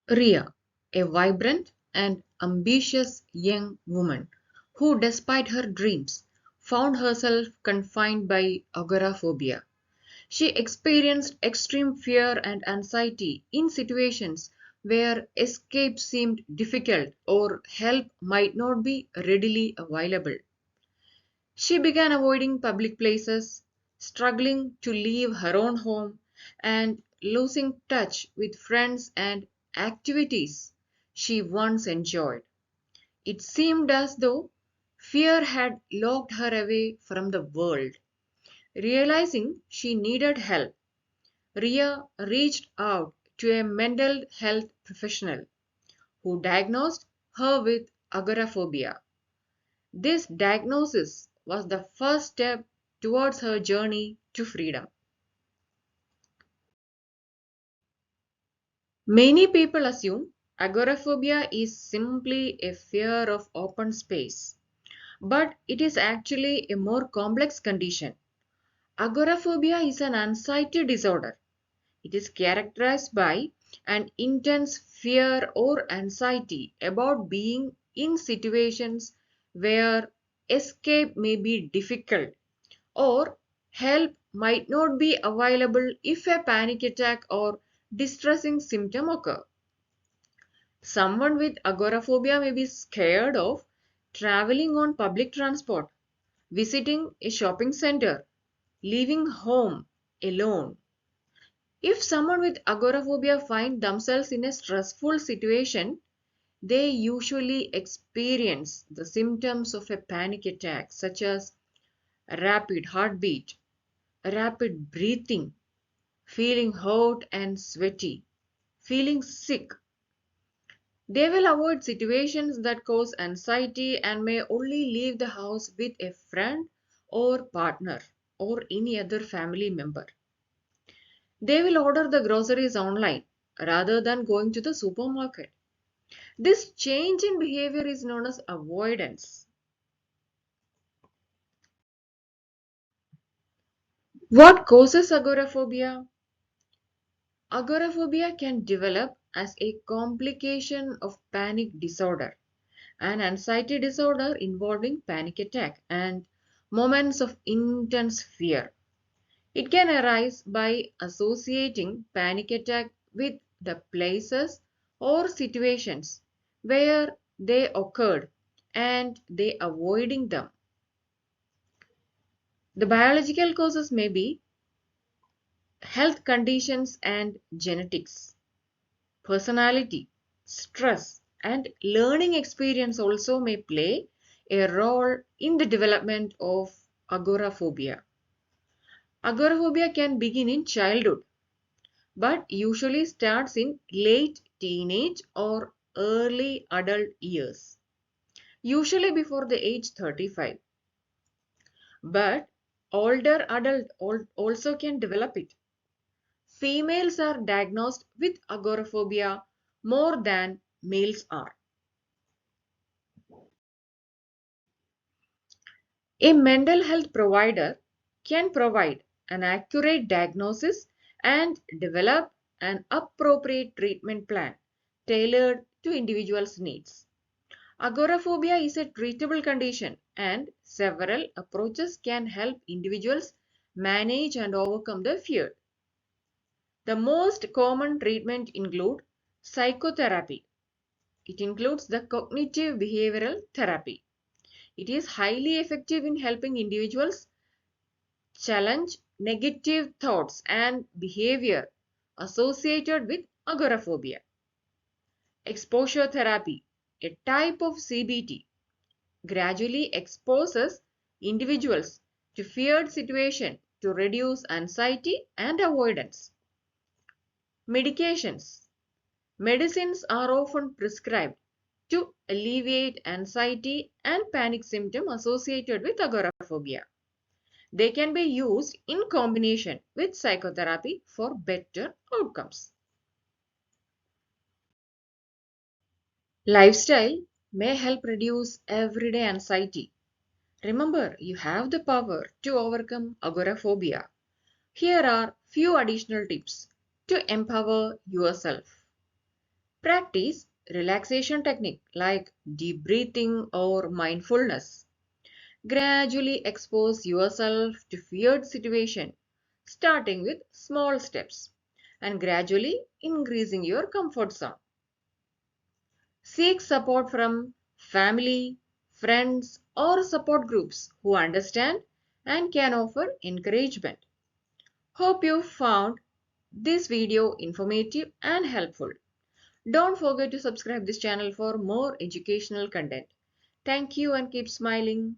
Ria, a vibrant and ambitious young woman who, despite her dreams, found herself confined by agoraphobia. She experienced extreme fear and anxiety in situations where escape seemed difficult or help might not be readily available. She began avoiding public places, struggling to leave her own home, and losing touch with friends and activities she once enjoyed. It seemed as though fear had locked her away from the world. Realizing she needed help, Ria reached out to a mental health professional who diagnosed her with agoraphobia. This diagnosis was the first step towards her journey to freedom. Many people assume agoraphobia is simply a fear of open space, but it is actually a more complex condition. Agoraphobia is an anxiety disorder. It is characterized by an intense fear or anxiety about being in situations where escape may be difficult or help might not be available if a panic attack or distressing symptom occur. Someone with agoraphobia may be scared of traveling on public transport, visiting a shopping center, leaving home alone. If someone with agoraphobia find themselves in a stressful situation, they usually experience the symptoms of a panic attack, such as a rapid heartbeat, rapid breathing, feeling hot and sweaty, feeling sick. They will avoid situations that cause anxiety and may only leave the house with a friend or partner or any other family member. They will order the groceries online rather than going to the supermarket. This change in behavior is known as avoidance. What causes agoraphobia? Agoraphobia can develop as a complication of panic disorder, an anxiety disorder involving panic attack and moments of intense fear. It can arise by associating panic attack with the places or situations where they occurred and they avoiding them. The biological causes may be health conditions and genetics. Personality, stress, and learning experience also may play a role in the development of agoraphobia. Agoraphobia can begin in childhood but usually starts in late teenage or early adult years, usually before the age 35. But older adults also can develop it. Females are diagnosed with agoraphobia more than males are. A mental health provider can provide an accurate diagnosis and develop an appropriate treatment plan tailored to individuals' needs. Agoraphobia is a treatable condition and several approaches can help individuals manage and overcome the fear. The most common treatment include psychotherapy. It includes the cognitive behavioral therapy. It is highly effective in helping individuals challenge negative thoughts and behavior associated with agoraphobia. Exposure therapy, a type of CBT, gradually exposes individuals to feared situations to reduce anxiety and avoidance. Medications. Medicines are often prescribed to alleviate anxiety and panic symptoms associated with agoraphobia. They can be used in combination with psychotherapy for better outcomes. Lifestyle may help reduce everyday anxiety. Remember, you have the power to overcome agoraphobia. Here are few additional tips to empower yourself. Practice relaxation technique like deep breathing or mindfulness. Gradually expose yourself to feared situation, starting with small steps and gradually increasing your comfort zone. Seek support from family, friends, or support groups who understand and can offer encouragement. Hope you found this video informative and helpful. Don't forget to subscribe this channel for more educational content. Thank you and keep smiling.